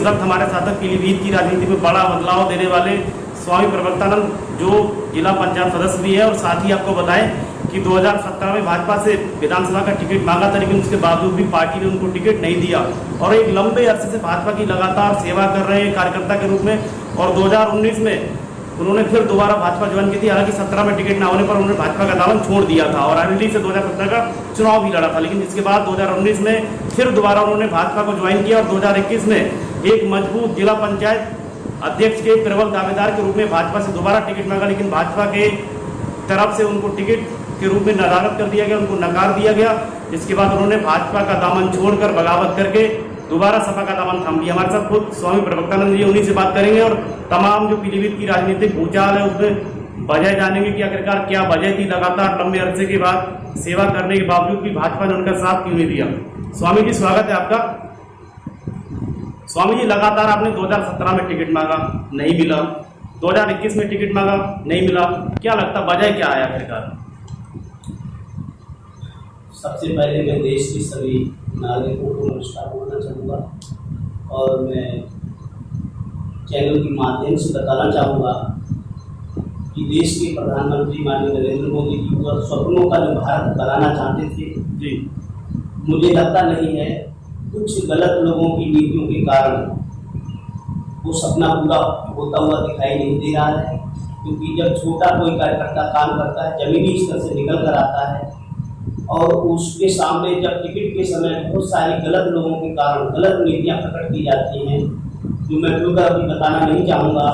इस वक्त हमारे साथ पीलीभीत की राजनीति में बड़ा बदलाव देने वाले स्वामी प्रवक्तानंद जो जिला पंचायत सदस्य भी है, और साथ ही आपको बताएं कि 2017 में भाजपा से विधानसभा का टिकट मांगा था, लेकिन उसके बावजूद भी पार्टी ने उनको टिकट नहीं दिया और एक लंबे अरसे से भाजपा की लगातार सेवा कर रहे हैं कार्यकर्ता के रूप में। और 2019 में उन्होंने फिर दोबारा भाजपा ज्वाइन की थी। हालांकि 17 में टिकट ना होने पर उन्होंने भाजपा का दामन छोड़ दिया था और राजनीति से 2017 का चुनाव भी लड़ा था, लेकिन इसके बाद 2019 में फिर दोबारा उन्होंने भाजपा को ज्वाइन किया और 2021 में एक मजबूत जिला पंचायत अध्यक्ष के प्रबल दावेदार के रूप में भाजपा से दोबारा टिकट मांगा, लेकिन भाजपा के तरफ से उनको टिकट के रूप में नदारद कर दिया गया, उनको नकार दिया गया। इसके बाद उन्होंने भाजपा का दामन छोड़कर बगावत करके दोबारा सपा का दामन थाम लिया। हमारे साथ खुद स्वामी प्रवक्तानंद जी, उन्हीं से बात करेंगे और तमाम जो पीलीभीत की राजनीतिक भूचाल है उसमें वजह जानेंगे कि आखिरकार क्या वजह थी लगातार लंबे अरसे के बाद सेवा करने के बावजूद भी भाजपा ने उनका साथ क्यों नहीं दिया। स्वामी जी, स्वागत है आपका। स्वामी जी, लगातार आपने 2017 में टिकट मांगा, नहीं मिला, 2021 में टिकट मांगा, नहीं मिला, क्या लगता वजह क्या है आखिरकार? सबसे पहले मैं देश के सभी नागरिकों को नमस्कार बोलना चाहूँगा और मैं चैनल के माध्यम से बताना चाहूँगा कि देश के प्रधानमंत्री माननीय नरेंद्र मोदी जी को सपनों का जो भारत बनाना चाहते थे जी, मुझे लगता नहीं है कुछ गलत लोगों की नीतियों के कारण वो सपना पूरा होता हुआ दिखाई नहीं दे रहा है। क्योंकि जब छोटा कोई कार्यकर्ता काम करता है, जमीनी स्तर से निकल कर आता है और उसके सामने जब टिकट के समय बहुत सारी गलत लोगों के कारण गलत नीतियां प्रकट की जाती हैं, जो मैं खुलकर अभी बताना नहीं चाहूँगा।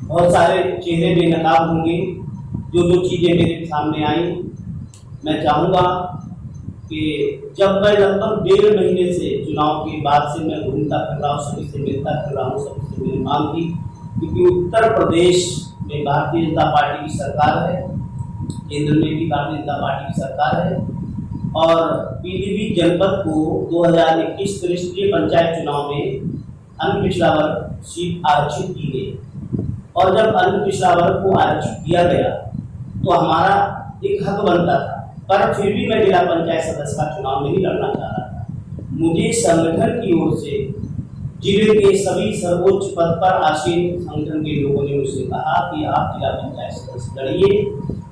बहुत सारे चेहरे बेनकाब होंगे। जो चीज़ें मेरे सामने आई, मैं चाहूँगा कि जब मैं लगभग 1.5 महीने से चुनाव के बाद से मैं घूमता फिर रहा हूँ, सभी से मिलता फिर रहा हूँ, सभी से मेरी मांग थी क्योंकि उत्तर प्रदेश में भारतीय जनता पार्टी की सरकार है, केंद्र में भी भारतीय जनता पार्टी की सरकार है और पीलीभीत जनपद को 2021 त्रिस्तरीय पंचायत चुनाव में अन्य पिछड़ा वर्ग सीट आरक्षित की गई और जब अन्य पिछड़ा वर्ग को आरक्षित किया गया तो हमारा एक हक बनता था, पर फिर भी मैं जिला पंचायत सदस्य का चुनाव नहीं लड़ना चाह रहा था। मुझे संगठन की ओर से जिले के सभी सर्वोच्च पद पर आसीन संगठन के लोगों ने मुझसे कहा कि आप जिला पंचायत सदस्य लड़िए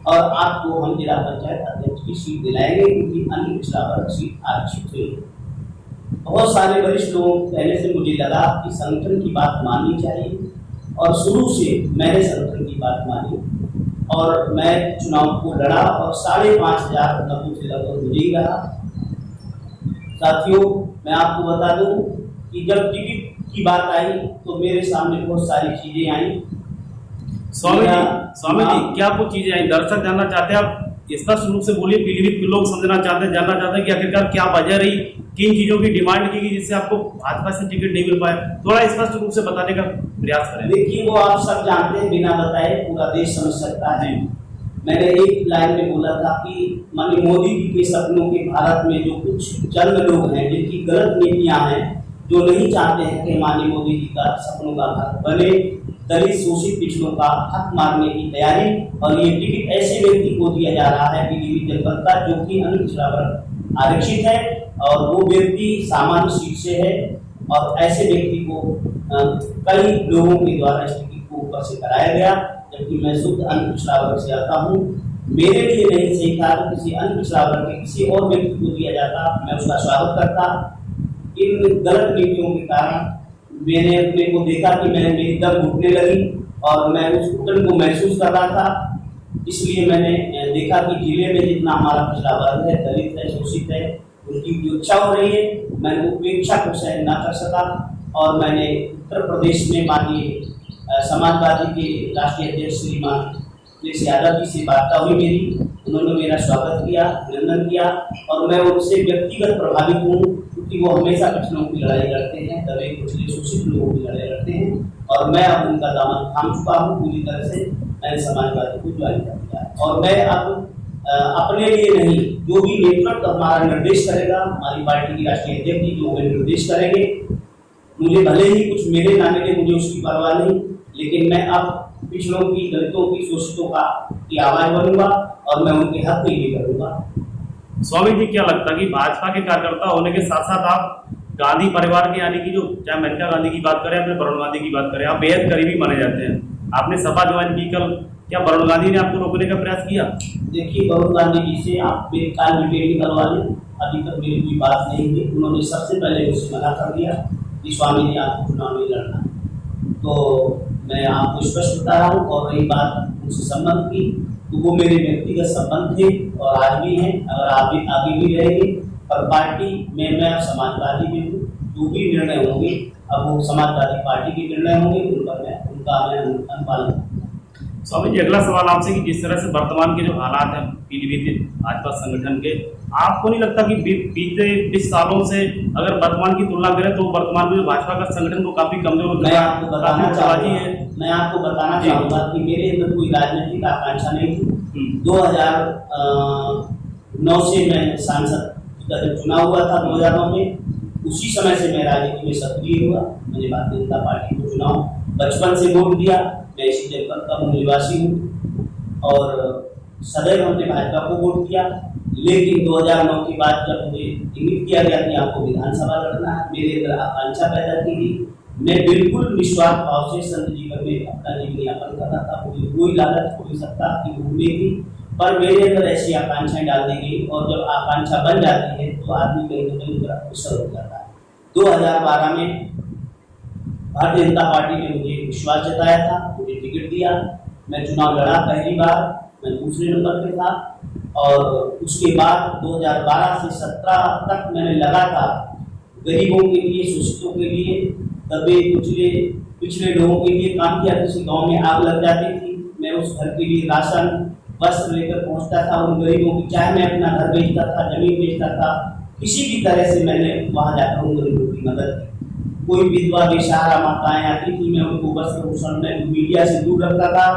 और आपको हम जिला पंचायत अध्यक्ष की सीट दिलाएंगे क्योंकि अन्य पिछड़ा वर्ग सीट आरक्षित हुई। बहुत सारे वरिष्ठ लोगों पहले से मुझे लगा कि संगठन की बात माननी चाहिए और शुरू से मैंने संगठन की बात मानी और मैं चुनाव को लड़ा और 5,500 मतों से लगभग मुझे ही रहा। साथियों, मैं आपको बता दूं कि जब टिकट की बात आई तो मेरे सामने बहुत सारी चीजें आई। स्वामी जी, क्या कुछ चीजें आई? दर्शक जानना चाहते हैं, आप स्पष्ट रूप से बोलिए, पीलीभीत के लोग समझना चाहते हैं, जानना चाहते हैं कि आखिरकार क्या वजह रही, किन चीजों की डिमांड की गई जिससे आपको भाजपा से टिकट नहीं मिल पाए, थोड़ा स्पष्ट रूप से बताने का प्रयास करें। देखिए, वो आप सब जानते हैं, बिना बताए पूरा देश समझ सकता है। मैंने एक लाइन में बोला था कि माननीय मोदी जी के सपनों के भारत में जो कुछ चंद लोग हैं जिनकी गलत नीतियां हैं, जो नहीं चाहते हैं कि माननीय मोदी जी का सपनों का भारत बने, दलित शोषित पिछड़ों का हक मारने की तैयारी और ये टिकट ऐसे व्यक्ति को दिया जा रहा है पीलीभीत जनपद का जो कि अन्य पिछड़ा वर्ग आरक्षित है और वो व्यक्ति सामान्य सीट से है और ऐसे व्यक्ति को कई लोगों के द्वारा इस टिकट को ऊपर से कराया गया, जबकि मैं शुद्ध अन्य पिछड़ा वर्ग से आता हूँ। मेरे लिए नहीं सही था तो किसी अन्य पिछड़ा वर्ग के किसी और व्यक्ति को दिया जाता, मैं उसका स्वागत करता। इन गलत नीतियों के कारण मैंने अपने को देखा कि मेरी दम घुटने लगी और मैं उस घुटन को महसूस कर रहा था। इसलिए मैंने देखा कि जिले में जितना हमारा पिछड़ा वर्ग है, दलित है, शोषित है, उनकी जो इच्छा हो रही है, मैंने उपेक्षा को सहन ना कर सका और मैंने उत्तर प्रदेश में माननीय समाजवादी के राष्ट्रीय अध्यक्ष श्रीमान अखिलेश यादव जी से वार्ता हुई मेरी, उन्होंने मेरा स्वागत किया, अभिनंदन किया और मैं उनसे व्यक्तिगत प्रभावित हूँ क्योंकि वो हमेशा पिछड़ों की लड़ाई लड़ते हैं, दबे कुचले शोषित लोगों की लड़ाई लड़ते हैं और मैं अब उनका दामन थाम चुका हूँ पूरी तरह से। मैंने समाजवादी को ज्वाइन कर दिया और मैं अब अपने लिए नहीं, जो भी नेतृत्व हमारा निर्देश करेगा, हमारी पार्टी की राष्ट्रीय अध्यक्ष जी जो हमें निर्देश करेंगे, मुझे भले ही कुछ मेरे ना मिले, मुझे उसकी परवाह नहीं, लेकिन मैं अब पिछड़ों की, दलितों की, शोषितों की आवाज बनूंगा और मैं उनके हक के लिए करूंगा। स्वामी जी, क्या लगता है कि भाजपा के कार्यकर्ता होने के साथ साथ आप गांधी परिवार के यानी कि जो चाहे मेनका गांधी की बात करें, अपने वरुण गांधी की बात करें, आप बेहद करीबी माने जाते हैं। आपने सपा ज्वाइन की कल, क्या वरुण गांधी ने आपको रोकने का प्रयास किया? देखिए, वरुण गांधी जी से आप मेरे काल डिटेल निकलवा लें, अभी तक मेरी कोई बात नहीं हुई। उन्होंने सबसे पहले मुझसे मना कर दिया कि स्वामी जी आपको चुनाव नहीं लड़ना। तो मैं आपको स्पष्ट बता रहा हूँ। और रही बात उनसे संबंध की, तो वो मेरे व्यक्तिगत संबंध थे और आज भी हैं, अगर आगे भी रहेंगे। पर पार्टी में मैं अब समाजवादी भी हूँ, जो भी निर्णय होंगे अब वो समाजवादी पार्टी के निर्णय होंगे, उनका मैं अनुपालन। स्वामी जी, अगला सवाल आपसे कि जिस तरह से वर्तमान के जो हालात हैं पीलीभीत भाजपा संगठन के, आपको नहीं लगता कि बीते 20 सालों से अगर वर्तमान की तुलना करें तो वर्तमान में भाजपा का संगठन को काफी कमजोर हो मैं आपको बताना चाहूँगा कि मेरे अंदर कोई राजनीतिक आकांक्षा नहीं थी। 2009 से मैं सांसद का जब चुनाव हुआ था 2009 में, उसी समय से मैं राजनीति में सक्रिय हुआ। मैंने भारतीय जनता पार्टी को चुनाव बचपन से वोट दिया। मैं इसी जनपद का मूल निवासी हूँ और सदैव हमने भाजपा को वोट दिया। लेकिन 2009 के बाद जब मुझे इंगित किया गया कि आपको विधानसभा लड़ना है, मेरे अंदर आकांक्षा पैदा की गई। मैं बिल्कुल निस्वार्थ भाव से संत जीवन में अपना जीवन यापन कर रहा था। मुझे कोई लालच, कोई सत्ता की भूमि थी, पर मेरे अंदर ऐसी आकांक्षाएं डाल दी गई। और जब आकांक्षा बन जाती है तो आदमी कहीं न कहीं विसर हो जाता है। 2012 में भारतीय जनता पार्टी ने मुझे विश्वास जताया था, मुझे टिकट दिया। मैं चुनाव लड़ा पहली बार, मैं दूसरे नंबर पे था। और उसके बाद 2012 से 17 तक मैंने लगातार गरीबों के लिए, शोषितों के लिए, दबे कुचले पिछड़े लोगों के लिए काम किया। किसी गांव में आग लग जाती थी, मैं उस घर के लिए राशन वस्त्र लेकर पहुंचता था उन गरीबों की। चाहे मैं अपना घर बेचता था, जमीन बेचता था, किसी भी तरह से मैंने वहां जाकर उन गरीबों की मदद की। कोई विधवा बेसहारा माताएं आती थी, मैं उनको वस्त्र भूषण में मीडिया से दूर रखता था,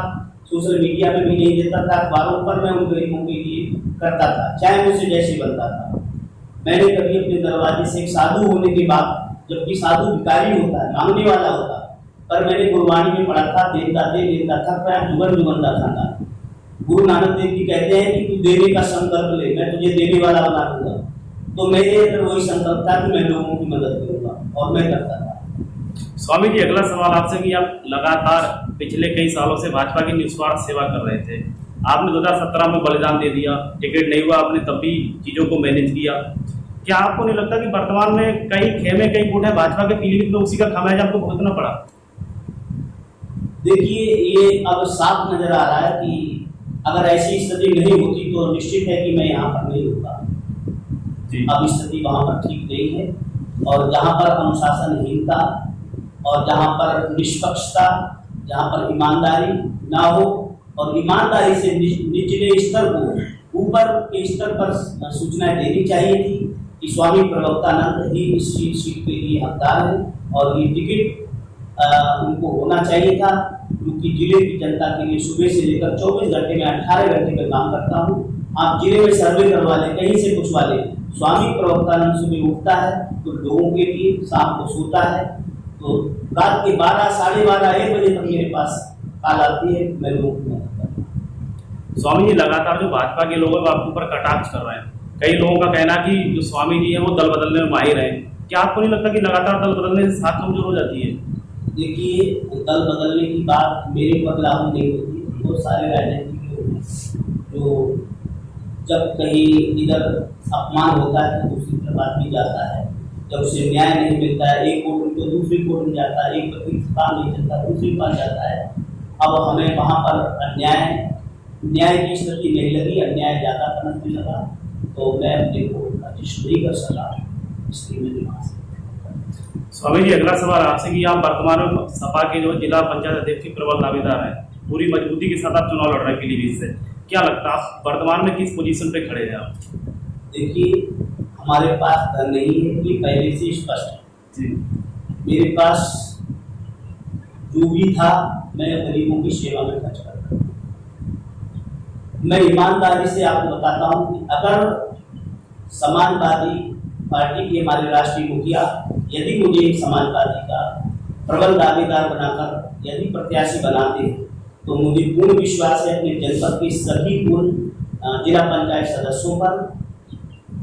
सोशल मीडिया में भी नहीं देता था, अखबारों पर मैं उन गरीबों के लिए करता था, चाहे मुझसे जैसे बनता था। मैंने कभी अपने दरवाजे से एक साधु होने के बाद, जबकि साधु भिखारी होता है, मांगने वाला होता है, पर मैंने गुरबाणी में पढ़ा था, देता दे देता था, मैं जुगन जुगन दाता था। गुरु नानक देव जी कहते हैं कि तू देने का संकल्प ले, मैं तुझे देने वाला बना दूंगा। तो मेरे अंदर वही संकल्प था कि मैं लोगों की मदद करूंगा और मैं करता था। स्वामी जी, अगला सवाल आपसे कि आप लगातार पिछले कई सालों से भाजपा की निस्वार्थ सेवा कर रहे थे। आपने 2017 में बलिदान दे दिया, टिकट नहीं हुआ, आपने तब भी चीजों को मैनेज किया। क्या आपको नहीं लगता कि वर्तमान में कई खेमे कई गुट है भाजपा के पीलीभीत में, उसी का खामियाजा आपको भुगतना पड़ा? देखिए, ये अब साफ नजर आ रहा है कि अगर ऐसी स्थिति नहीं होती तो निश्चित है कि मैं यहाँ पर नहीं होता। अब स्थिति वहाँ पर ठीक नहीं है, और जहाँ पर अनुशासनहीनता और जहाँ पर निष्पक्षता, जहाँ पर ईमानदारी ना हो, और ईमानदारी से निचले स्तर को ऊपर के स्तर पर सूचनाएं देनी चाहिए थी कि स्वामी प्रवक्तानंद ही इस सीट के लिए हकदार है और ये टिकट उनको होना चाहिए था। क्योंकि जिले की जनता के लिए सुबह से लेकर 24 घंटे में 18 घंटे का काम करता हूँ। आप जिले में सर्वे करवा लें, कहीं से पूछवा लें, स्वामी प्रवक्तानंद सुबह उठता है तो लोगों के लिए, शाम को सोता है, तो रात के 12, साढ़े 12, 1 बजे तक मेरे पास कॉल आती है, मैं लोगों की मदद करता हूँ। स्वामी जी, लगातार जो भाजपा के लोग आपके ऊपर कटाक्ष कर रहे हैं, कई लोगों का कहना कि जो स्वामी जी है वो दल बदलने में माहिर है। क्या आपको नहीं लगता कि लगातार दल बदलने से साथ कमजोर हो जाती है? देखिए, दल बदलने की बात मेरे पर लागू नहीं होती। बहुत सारे राजनीतिक लोग हैं जो जब कहीं इधर अपमान होता है तो दूसरी तरफ आदमी जाता है, जब उसे न्याय नहीं मिलता है एक कोर्ट तो दूसरी कोर्ट में जाता है, एक वकील से काम नहीं चलता दूसरी पास जाता है। अब हमें वहाँ पर न्याय की स्थिति नहीं लगी, अन्याय ज़्यादा करने लगा, तो मैं अपने को रजिस्टर नहीं कर सका, इसलिए मैं दिमाग से। स्वामी जी, अगला सवाल आपसे कि आप वर्तमान में सपा के जो जिला पंचायत अध्यक्ष के प्रबल दावेदार है, पूरी मजबूती के साथ आप चुनाव लड़ रहे हैं पीलीभीत से, क्या लगता है आप वर्तमान में किस पोजीशन पे खड़े हैं आप? देखिए, हमारे पास धन नहीं है, ये पहले से स्पष्ट है जी। मेरे पास जो भी था मैं गरीबों की सेवा में खर्च करता हूँ। मैं ईमानदारी से आपको बताता हूँ कि अगर समाजवादी पार्टी के हमारे राष्ट्रीय मुखिया यदि मुझे समाजवादी का प्रबल दावेदार बनाकर यदि प्रत्याशी बनाते हैं तो मुझे पूर्ण विश्वास है अपने जनपद के सभी पूर्ण जिला पंचायत सदस्यों पर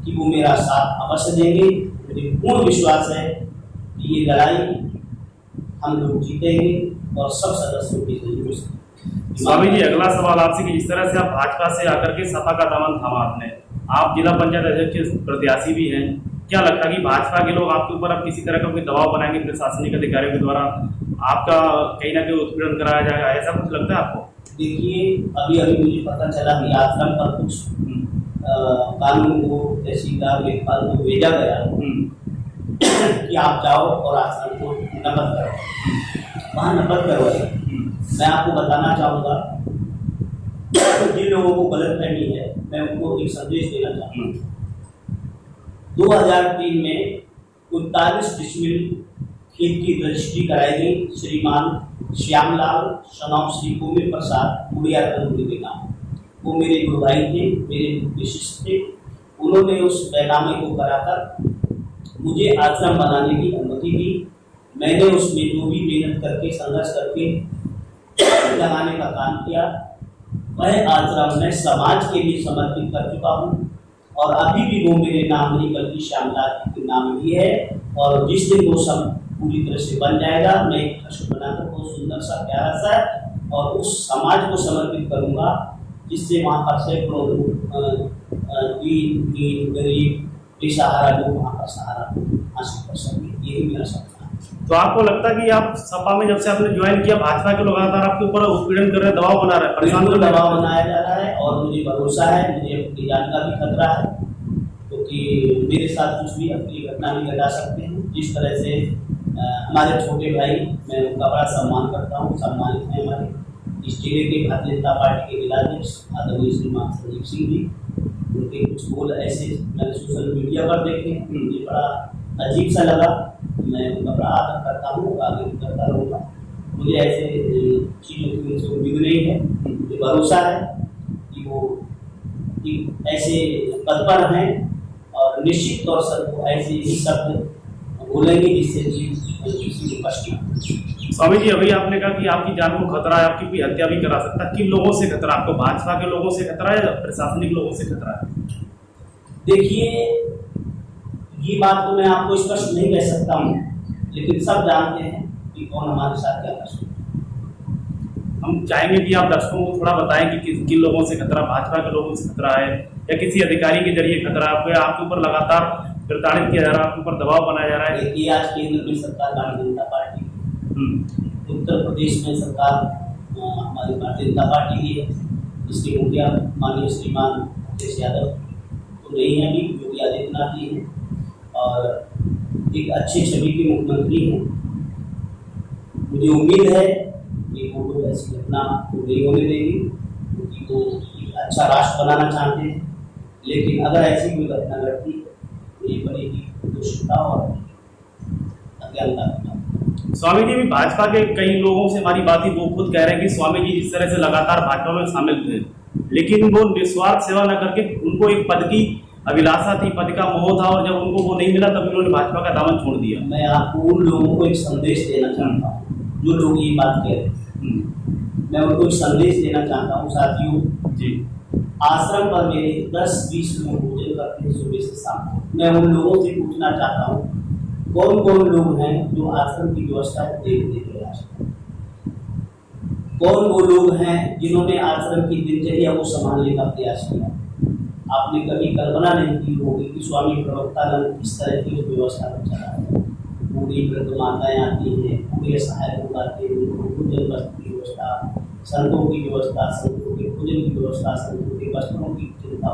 कि वो मेरा साथ अवश्य देंगे। मुझे पूर्ण विश्वास है कि ये लड़ाई हम लोग जीतेंगे और सब सदस्यों की जरूर से। स्वामी जी, अगला सवाल आपसे कि जिस तरह से आप भाजपा से आकर के सपा का दामन थामा आपने, आप जिला पंचायत अध्यक्ष प्रत्याशी भी हैं, क्या लगता है कि भाजपा के लोग आपके ऊपर अब किसी तरह का कोई दबाव बनाएंगे प्रशासनिक अधिकारियों के द्वारा, आपका कहीं ना कहीं उत्पीड़न कराया जाएगा, ऐसा कुछ लगता है आपको? देखिए, अभी अभी मुझे पता चला कि आश्रम पर कुछ कानून को तहसीलदार लेखपाल को भेजा गया कि आप जाओ और आश्रम को नकद करो, वहाँ नकद करवाए। मैं आपको बताना चाहूँगा, जिन लोगों को गलतफहमी है, मैं उनको एक संदेश देना चाहूँगा। 2003 में 39 डिसमिल खेत की रजिस्ट्री कराई गई श्रीमान श्यामलाल सनौम श्री कुमिर प्रसाद मुड़िया तंदूरी के नाम। वो मेरे गुरु भाई थे, मेरे विशिष्ट थे। उन्होंने उस बैनामे को कराकर मुझे आश्रम बनाने की अनुमति दी। मैंने उसमें जो भी मेहनत करके संघर्ष करके लगाने का काम किया, वह आश्रम मैं समाज के लिए समर्पित कर चुका हूँ और अभी भी वो मेरे नाम नहीं बल्कि श्यामलाल के नाम भी है। और जिस दिन वो सब पूरी तरह से बन जाएगा, मैं एक ट्रस्ट बनाकर बहुत सुंदर सा प्यारा सा और उस समाज को समर्पित करूँगा, जिससे वहाँ पर सैकड़ों लोग दीन गरीब बेसहारा लोग वहाँ पर सहारा हासिल कर सकें। यही मेरा सपना है। तो आपको लगता है कि आप सपा में जब से आपने ज्वाइन किया, भाजपा के लोग लगातार आपके ऊपर उत्पीड़न कर रहे हैं, दबाव बना रहे हैं, परेशान कर रहे हैं? दबाव बनाया जा रहा है और मुझे भरोसा है, मुझे अपनी जान का भी खतरा है, क्योंकि मेरे साथ कुछ भी अपनी घटना भी घटा सकते हैं। जिस तरह से हमारे छोटे भाई, मैं उनका बड़ा सम्मान करता हूँ, सम्मानित हैं हमारे इस जिले के भारतीय जनता पार्टी के जिलाध्यक्ष आदरणीय श्रीमान संजीव सिंह जी। उनके कुछ बोल ऐसे मैंने सोशल मीडिया पर देखे, मुझे बड़ा अजीब सा लगा। मैं उनका बड़ा आदर करता हूँ, आगे भी करता रहूँगा। मुझे ऐसे चीज़ों की उनसे उम्मीद नहीं है। मुझे भरोसा है कि वो ऐसे पद पर हैं और निश्चित तौर से वो ऐसे ही शब्द बोलेंगे जिससे किसी को कष्ट न। स्वामी जी, अभी आपने कहा कि आपकी जान को खतरा है, आपकी कोई हत्या भी करा सकता है। किन लोगों से खतरा? आपको भाजपा के लोगों से खतरा है या प्रशासनिक लोगों से खतरा है? देखिए, ये बात तो मैं आपको स्पष्ट नहीं कह सकता हूँ, लेकिन सब जानते हैं कि कौन हमारे साथ क्या कर सकता है। हम चाहेंगे कि आप दर्शकों को थोड़ा बताएं कि किन लोगों से खतरा, भाजपा के लोगों से खतरा है या किसी अधिकारी के जरिए खतरा है, आपके ऊपर लगातार प्रताड़ित किया जा रहा है, आपके ऊपर दबाव बनाया जा रहा है? देखिए, आज केंद्र में सरकार भारतीय जनता पार्टी, उत्तर प्रदेश में सरकार हमारी भारतीय जनता पार्टी की है, इसके मुखिया माननीय श्रीमान अखिलेश यादव तो नहीं है, अभी योगी आदित्यनाथ जी हैं और एक अच्छे छवि के मुख्यमंत्री हैं। मुझे उम्मीद है कि वो लोग ऐसी घटना को नहीं होने देंगे, क्योंकि वो एक अच्छा राष्ट्र बनाना चाहते हैं। लेकिन अगर ऐसी कोई घटना घटती तो ये बड़ी दुष्टता और अज्ञानता करना। स्वामी जी, भी भाजपा के कई लोगों से हमारी बात ही, वो खुद कह रहे हैं कि स्वामी जी जिस तरह से लगातार भाजपा में शामिल थे, लेकिन वो निस्वार्थ सेवा न करके उनको एक पद की अभिलाषा थी, पद का मोह था, और जब उनको वो नहीं मिला तब उन्होंने भाजपा का दामन छोड़ दिया। मैं आपको उन लोगों को एक संदेश देना चाहता हूँ जो लोग ये बात कह रहे हैं। मैं उनको एक संदेश देना चाहता हूँ, साथियों जी, आश्रम पर मेरे 10-20 लोग भोजन करते हैं सुबह से शाम। मैं उन लोगों से पूछना चाहता हूँ, कौन कौन लोग हैं जो आश्रम की व्यवस्था को देखते हैं? कौन वो लोग हैं जिन्होंने आश्रम की दिनचर्या को संभालने का प्रयास किया? आपने कभी कल्पना नहीं की होगी कि स्वामी प्रवक्तानंद किस तरह की व्यवस्था को चला है। पूरी वृद्ध माताएं आती हैं, पूरे सहायक लोग आते हैं, भोजन वस्त्र की व्यवस्था, संतों की व्यवस्था, संतों के भोजन की व्यवस्था, संतों के वस्त्रों की चिंता,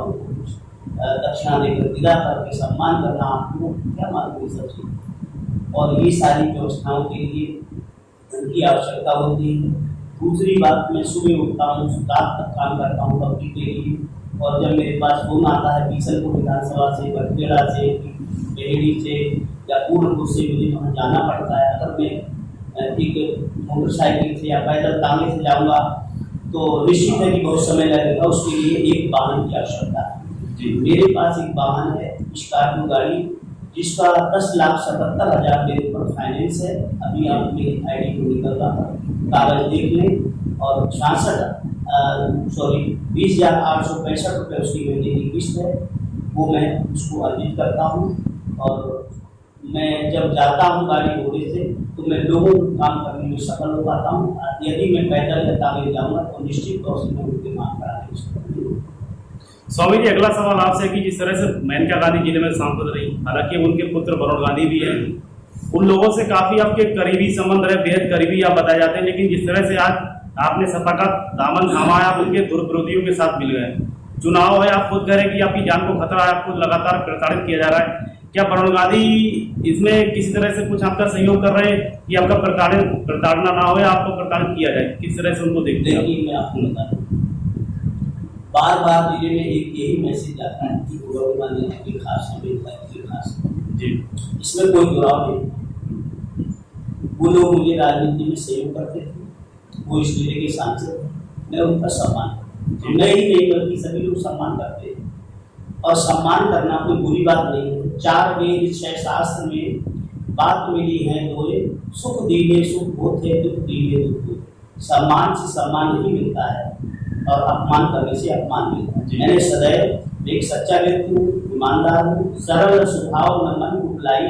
दक्षिणा देकर विदा करके सम्मान करना, आपको क्या मालूम सब चीज़। और ये सारी व्यवस्थाओं के लिए उनकी आवश्यकता होती है। दूसरी बात, मैं सुबह उठता हूँ, रात तक काम करता हूँ पब्लिक के लिए, और जब मेरे पास फोन आता है बीसलपुर विधानसभा से, बठेड़ा से, बेहड़ी से या पूर्णपुर से मुझे वहाँ जाना पड़ता है, अगर मैं एक मोटरसाइकिल से या पैदल तांगे से जाऊँगा तो निश्चित है कि बहुत समय लगेगा। उसके लिए एक वाहन की आवश्यकता है जी। मेरे पास एक वाहन है, स्कॉर्पियो गाड़ी, जिसका 10,77,000 मेरे ऊपर फाइनेंस है। अभी आप मेरी ID को निकल रहा है, कागज देख लें। और 20,865 रुपये उसकी महीने की किस्त है, वो मैं उसको अर्जित करता हूँ। और मैं जब जाता हूँ गाड़ी घोड़े से तो मैं लोगों को काम करने में सफल हो पाता हूँ। यदि मैं पैदल या तावे जाऊँगा तो निश्चित तौर से मैं उनके मांग कराने में सफल हूँ। स्वामी जी, अगला सवाल आपसे कि जिस तरह से मेनका गांधी जिले में सांसद रही, हालांकि उनके पुत्र वरुण गांधी भी हैं, उन लोगों से काफी आपके करीबी संबंध रहे, बेहद करीबी आप बताए जाते हैं, लेकिन जिस तरह से आज आपने सपा का दामन थामा है, आप उनके दुर्विरोधियों के साथ मिल गए। चुनाव है, आप खुद कह रहे हैं कि आपकी जान को खतरा है, आपको लगातार प्रताड़ित किया जा रहा है। क्या वरुण गांधी इसमें किसी तरह से कुछ आपका सहयोग कर रहे हैं कि आपका प्रताड़ना ना हो या आपको प्रताड़ित किया जाए? किस तरह से उनको देखते हैं? देखिए, मैं आपको बता दूं, बार बार जिले में एक यही मैसेज आता है कि वरुण गांधी की खास खास जी, इसमें कोई दुराव नहीं। वो लोग मुझे राजनीति में सहयोग करते थे, वो इस जिले के सांसद थे, मैं उनका सम्मान करता हूं। मैं ही नहीं बल्कि सभी लोग सम्मान करते हैं, और सम्मान करना कोई बुरी बात नहीं है। 4 वेद 6 शास्त्र में बात मिली है दोए, सुख दीने सुख होते, दुख दीने दुख होते। सम्मान से सम्मान नहीं मिलता है और अपमान करने से अपमान मिलता है। मैंने सदैव एक सच्चा व्यक्ति हूँ, ईमानदार हूँ, सरल स्वभाव न मन उपलाई,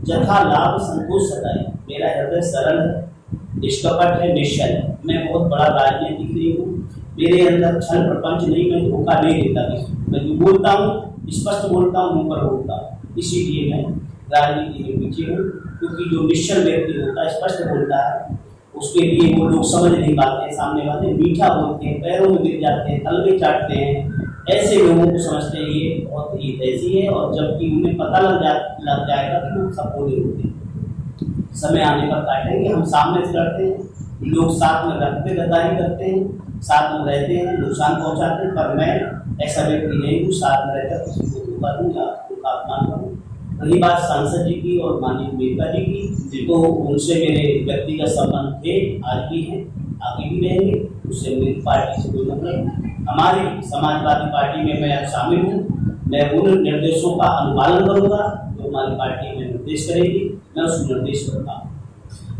जथा लाभ संतोष सदाई। मेरा हृदय सरल है, निष्कपट है, निश्चल है। मैं बहुत बड़ा राजनीतिक नहीं हूँ, मेरे अंदर छल प्रपंच नहीं, मैं धोखा नहीं देता किसी को। मैं जो बोलता हूँ स्पष्ट बोलता हूँ, मुँह पर बोलता हूँ। इसीलिए मैं राजनीति के पीछे हूँ, क्योंकि जो निश्चल व्यक्ति होता है, स्पष्ट बोलता है, उसके लिए वो लोग समझ नहीं पाते। सामने वाले मीठा बोलते हैं, पैरों में गिर जाते हैं, तलवे चाटते हैं, ऐसे लोगों को समझते हैं ये बहुत ही ऐसी है। और जबकि उन्हें पता लग जाएगा कि लोग सब बोले होते हैं, समय आने पर काटेंगे। हम सामने से लड़ते हैं, लोग साथ में रखते गद्दारी करते हैं, साथ में रहते हैं, नुकसान पहुंचाते हैं, पर मैं ऐसा व्यक्ति नहीं हूँ साथ में रहकर किसी को धोखा दूँ या उनका अपमान करूँ। रही बात सांसद जी की और माननीय मेनका जी की, तो उनसे मेरे व्यक्तिगत संबंध थे, आज भी हैं, आगे भी रहेंगे। उससे मेरी पार्टी से कोई मतलब। हमारी समाजवादी पार्टी में मैं अब शामिल हूँ। मैं उन निर्देशों का अनुपालन करूँगा जो हमारी पार्टी में निर्देश करेगी, मैं उस निर्देश करूँगा।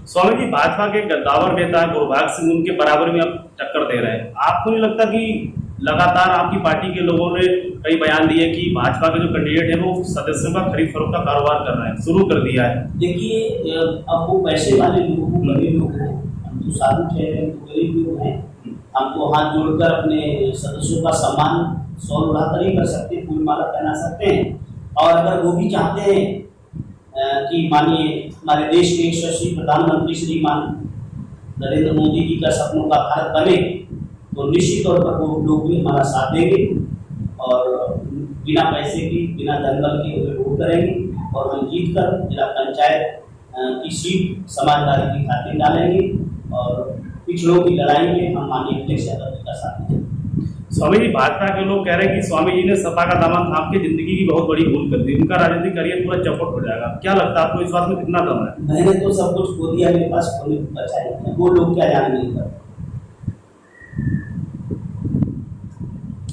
स्वामी जी, भाजपा के गद्दावर नेता गुरभाग सिंह, उनके बराबर में आप टक्कर दे रहे हैं। आपको नहीं लगता कि लगातार आपकी पार्टी के लोगों ने कई बयान दिए कि भाजपा के जो कैंडिडेट है वो सदस्यों का खरीद फरोख्त का कारोबार कर रहे हैं, शुरू कर दिया है? देखिए, अब वो पैसे वाले लोग, गरीब लोग हैं, हम तो साधु ठहरे, तो गरीब लोग हैं। हम तो हाथ जोड़कर अपने सदस्यों का सम्मान सौर उड़ाकर ही कर सकते हैं, फूल माला पहना सकते हैं। और अगर वो भी चाहते हैं कि मानिए हमारे देश के यशस्वी प्रधानमंत्री श्रीमान नरेंद्र मोदी जी का सपनों का भारत बने, तो निश्चित तौर पर वो लोग भी हमारा साथ देंगे और बिना पैसे की, बिना दंगल के वोट करेंगे और हम जीत कर जिला पंचायत की सीट समाजवादी की खातिर डालेंगे और पिछड़ों की लड़ाई में हम माननीय अखिलेश यादव जी का साथ देंगे। स्वामी जी, भाजपा के लोग कह रहे हैं कि स्वामी जी ने सपा का दामन थाम के जिंदगी की बहुत बड़ी भूल कर दी, उनका राजनीतिक करियर पूरा चौपट हो जाएगा। क्या लगता है आपको, इस बात में कितना दम है? मैंने तो सब कुछ खो दिया, मेरे पास खोने को बचा नहीं, वो लोग क्या जान नहीं करते।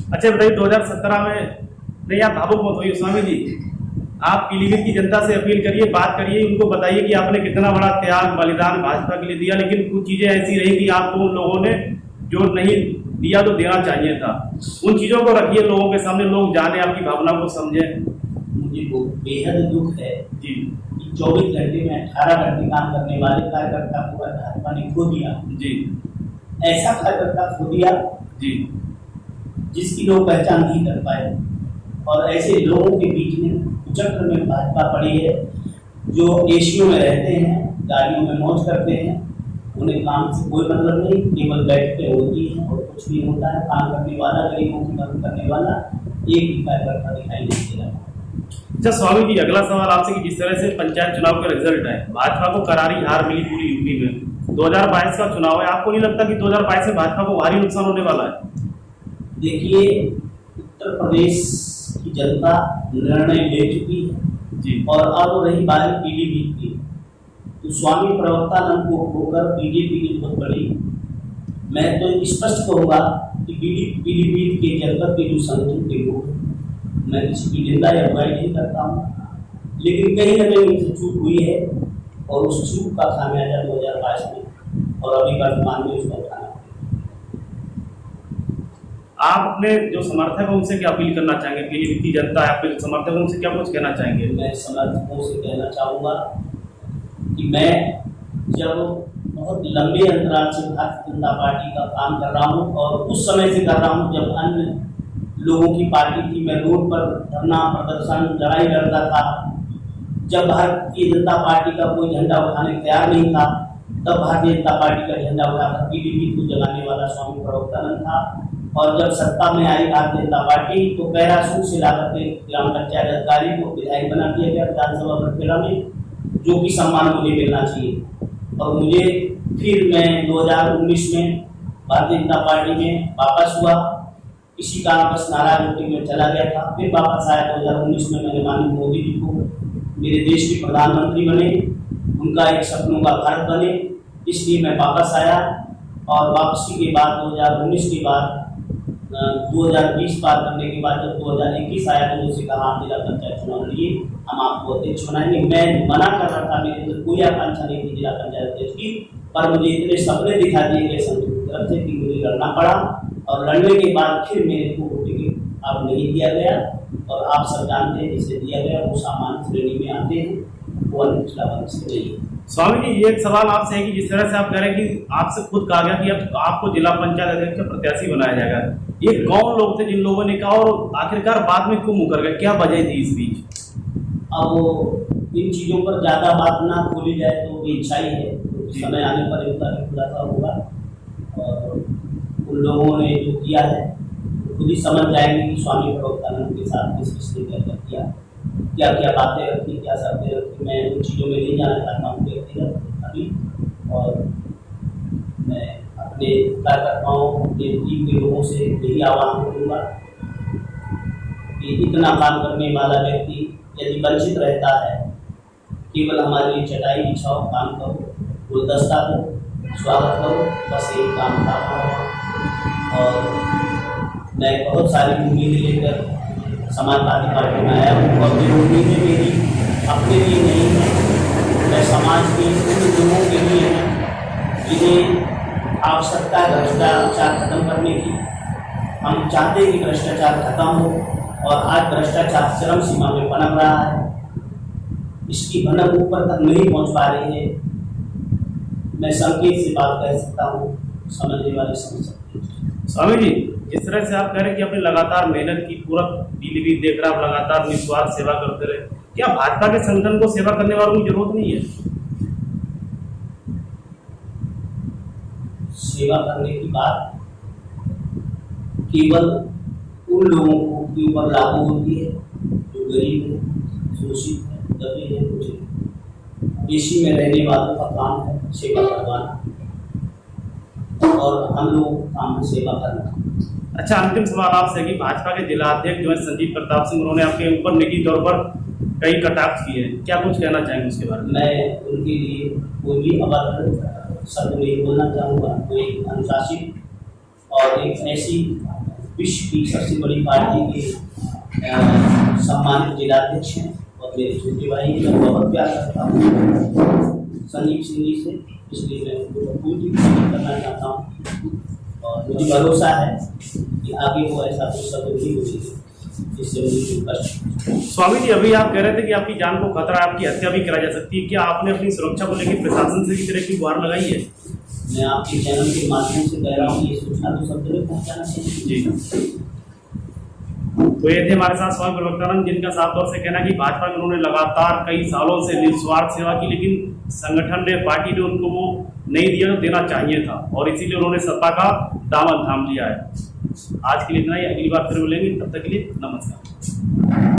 अच्छा बताइए, 2017 में नहीं, आप भावुक मत होइए स्वामी जी, आप पीलीभीत की जनता से अपील करिए, बात करिए, उनको बताइए कि आपने कितना बड़ा त्याग बलिदान भाजपा के लिए दिया, लेकिन कुछ चीजें ऐसी रही कि आपको उन लोगों ने जो नहीं दिया तो देना चाहिए था। उन चीजों को रखिए लोगों के सामने, लोग जाने, आपकी भावना को समझें। मुझे बेहद दुख है जी, 24 घंटे में 18 घंटे काम करने वाले कार्यकर्ता को भाजपा ने खो दिया। जी, ऐसा कार्यकर्ता खो दिया जी, जिसकी लोग पहचान नहीं कर पाए। और ऐसे लोगों के बीच में चक्र में भाजपा पड़ी है, जो एशियों में रहते हैं, गाड़ियों में मौज करते हैं, उन्हें काम से कोई मतलब नहीं, केवल बैठते होती है और कुछ नहीं होता है। काम करने वाला, गरीबों की मदद करने वाला एक भी कार्यकर्ता दिखाई नहीं दे रहा। अच्छा स्वामी जी, अगला सवाल आपसे कि जिस तरह से पंचायत चुनाव का रिजल्ट है, भाजपा को करारी हार मिली पूरी यूपी में। 2022 का चुनाव है, आपको नहीं लगता कि 2022 में भाजपा को भारी नुकसान होने वाला है? देखिए, उत्तर प्रदेश की जनता निर्णय ले चुकी है जी, और अब रही बारी पीलीभीत की, तो स्वामी प्रवक्तानंद को होकर बीजेपी की बहुत बड़ी, मैं तो स्पष्ट कहूँगा कि पीलीभीत के जनपद के जो संगठन के लोग, मैं किसी की निंदा या बुराई नहीं करता हूँ, लेकिन कहीं न कहीं उनसे चूक हुई है और उस चूक का खामियाजा 2022 में और अभी वर्तमान में उसका उठाना। आप अपने जो समर्थक हैं उनसे क्या अपील करना चाहेंगे? पीलीभीत की जनता है, आपके जो समर्थक हैं उनसे क्या कुछ कहना चाहेंगे? मैं समर्थकों से कहना चाहूँगा कि मैं जब बहुत लंबे अंतराल से भारतीय जनता पार्टी का काम कर रहा हूँ और उस समय से कर रहा हूँ जब अन्य लोगों की पार्टी थी, मैं रोड पर धरना प्रदर्शन लड़ाई लड़ता था। जब भारतीय जनता पार्टी का कोई झंडा उठाने तैयार नहीं था, तब भारतीय जनता पार्टी का झंडा उठाकर पीलीभीत को जगाने वाला स्वामी प्रवक्तानंद था। और जब सत्ता में आई भारतीय जनता पार्टी तो पैराशूट से लाकर के ग्राम पंचायत अधिकारी को विधायक बना दिया गया विधानसभा बठेड़ा में, जो कि सम्मान मुझे मिलना चाहिए। और मुझे फिर मैं 2019 में भारतीय जनता पार्टी में वापस हुआ। इसी कारण बस नाराज होकर मैं चला गया था। फिर वापस आया 2019 में, मैंने माननीय मोदी जी को मेरे देश के प्रधानमंत्री बने, उनका एक सपनों का भारत बने, इसलिए मैं वापस आया। और वापसी के बाद 2019 के बाद 2020 पार करने के बाद जब 2021 आया तो मुझसे कहा आप जिला पंचायत चुनाव लिए, हम आपको अध्यक्ष बनाएंगे। मैं मना कर रहा था, मेरे अंदर कोई आकांक्षा नहीं थी जिला पंचायत अध्यक्ष की, पर मुझे इतने सपने दिखा दिए गए संघ की तरफ से कि मुझे लड़ना पड़ा। और लड़ने के बाद फिर मेरे को टिकट अब नहीं दिया गया। और आप सब जानते हैं जिसे दिया गया वो सामान्य श्रेणी में आते हैं, वो पिछला वर्ग से नहीं है। स्वामी जी, ये एक सवाल आपसे है कि जिस तरह से आप कह रहे हैं कि आपसे खुद कहा गया कि अब आपको जिला पंचायत अध्यक्ष का प्रत्याशी बनाया जाएगा, ये कौन लोग थे जिन लोगों ने कहा और आखिरकार बाद में क्यों मुकर गए, क्या वजह थी इस बीच? अब इन चीज़ों पर ज़्यादा बात ना खोली जाए तो भी इच्छा ही है, तो समय आने पर इनका भी खुलासा होगा। और उन लोगों ने जो किया है खुद ही समझ जाएंगे कि स्वामी प्रवक्तानंद के साथ किस किसने क्या किया, क्या क्या बातें रखी, क्या शर्तें रखी। मैं उन चीज़ों में नहीं जाना चाहता हूँ व्यक्तिगत अभी। और मैं अपने कार्यकर्ताओं, अपने टीम के लोगों से यही आह्वान करूँगा कि इतना काम करने वाला व्यक्ति यदि वंचित रहता है, केवल हमारे लिए चटाई बिछाओ, काम करो, गुलदस्ता दो, स्वागत करो, बस यही काम था। और मैं बहुत सारी उम्मीदें लेकर समाजवादी पार्टी में आया हूँ और ये उम्मीदें मेरी अपने लिए नहीं है, मैं समाज के उन लोगों के लिए हैं जिन्हें आवश्यकता है भ्रष्टाचार खत्म करने की। हम चाहते हैं कि भ्रष्टाचार खत्म हो और आज भ्रष्टाचार चरम सीमा में पनप रहा है। इसकी भनक ऊपर तक नहीं पहुँच पा रही है। मैं संकेत से बात कह सकता हूँ, समझने वाले समझ सकते हैं। स्वामी जी, जिस तरह से आप कह रहे हैं कि आपने लगातार मेहनत की, पूरा पीलीभीत देख रहा, आप लगातार निस्वार्थ सेवा करते रहे, क्या भाजपा के संगठन को सेवा करने वालों की जरूरत नहीं है? सेवा करने की बात केवल उन लोगों के ऊपर लागू होती है जो गरीब है, शोषित है, दबे हैं, कुछ देशी में रहने वालों का काम है सेवा करवाना, और हम लोगों का काम है सेवा करना। अच्छा, अंतिम सवाल आपसे कि भाजपा के जिला अध्यक्ष जो है संजीव प्रताप सिंह, उन्होंने आपके ऊपर निजी तौर पर कई कटाक्ष किए हैं, क्या कुछ कहना चाहेंगे उसके बारे में? मैं उनके लिए कोई भी अभद्र शब्द नहीं बोलना चाहूँगा। वो एक अनुशासित और एक ऐसी विश्व की सबसे बड़ी पार्टी के सम्मानित जिलाध्यक्ष हैं और मेरे छोटे भाई हैं। मैं बहुत प्यार करता हूँ संजीव सिंह जी से, इसलिए मैं उनको कोई भी करना चाहता हूँ। और मुझे भरोसा है कि आगे वो ऐसा कुछ शब्द नहीं बोलेंगे जिससे मुझे कष्ट। स्वामी जी, अभी आप कह रहे थे कि आपकी जान को खतरा है, आपकी हत्या भी करा जा सकती है, क्या आपने अपनी सुरक्षा को लेकर प्रशासन से किसी तरह की गुहार लगाई है? मैं आपके चैनल के माध्यम से कह रहा हूँ, ये सूचना तो सब जगह पहुँचाना चाहिए। जी, तो ये थे हमारे साथ स्वामी प्रवक्तानंद, जिनका साफ तौर से कहना कि भाजपा में उन्होंने लगातार कई सालों से निस्वार्थ सेवा की, लेकिन संगठन ने, पार्टी ने उनको वो नहीं दिया जो देना चाहिए था, और इसीलिए उन्होंने सत्ता का दामन थाम लिया है। आज के लिए इतना ही, अगली बार फिर मिलेंगे, तब तक के लिए नमस्कार।